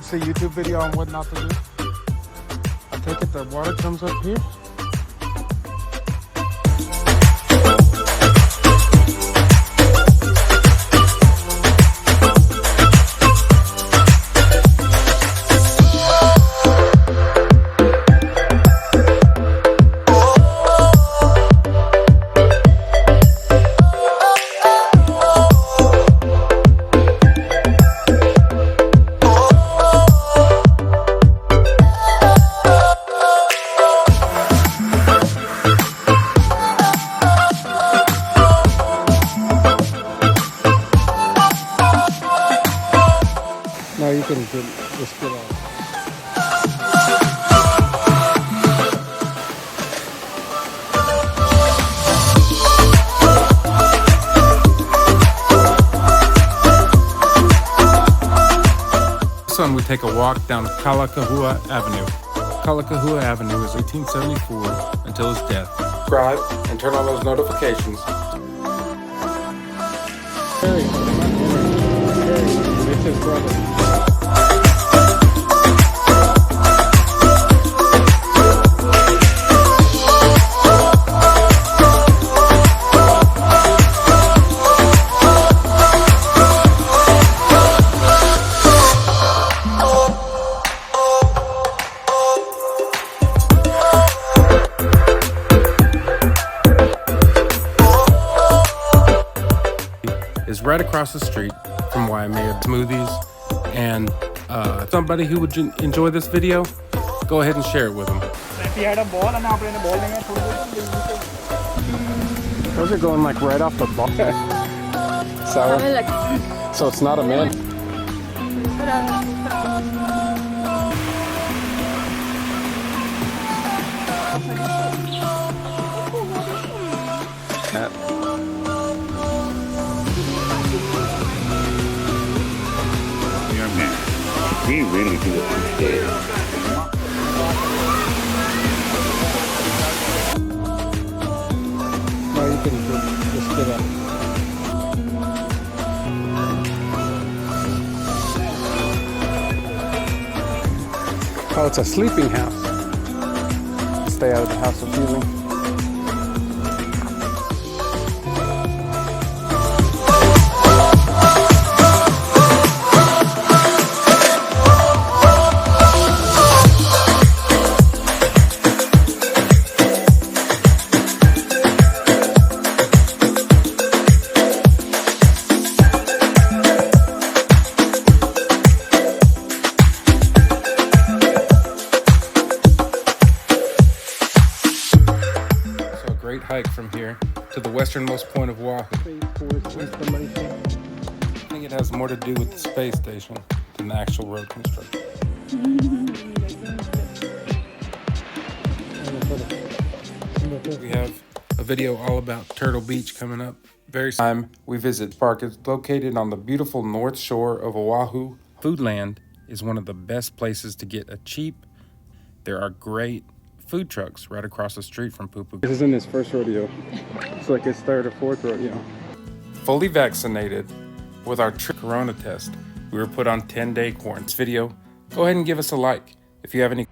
watch the YouTube video on what not to do. I take it the water comes up here. Now you can just get out. This one we take a walk down Kalakahua Avenue. Kalakahua Avenue is 1874 until his death. Subscribe and turn on those notifications. Harry, it's his brother. Is right across the street from Waimea Smoothies, and somebody who would enjoy this video, go ahead and share it with them. Those are going like right off the ball. Sour. So it's not a man. We really do appreciate it. Now you can just get up. Oh, it's a sleeping house. Stay out of the house of feeling. Great hike from here to the westernmost point of Oahu. I think it has more to do with the space station than the actual road construction. We have a video all about Turtle Beach coming up very soon. We visit park is located on the beautiful north shore of Oahu. Foodland is one of the best places to get a cheap. There are great food trucks right across the street from Pupu. This isn't his first rodeo. It's like his third or fourth rodeo. Fully vaccinated with our corona test. We were put on 10-day quarantine. This video, go ahead and give us a like. If you have any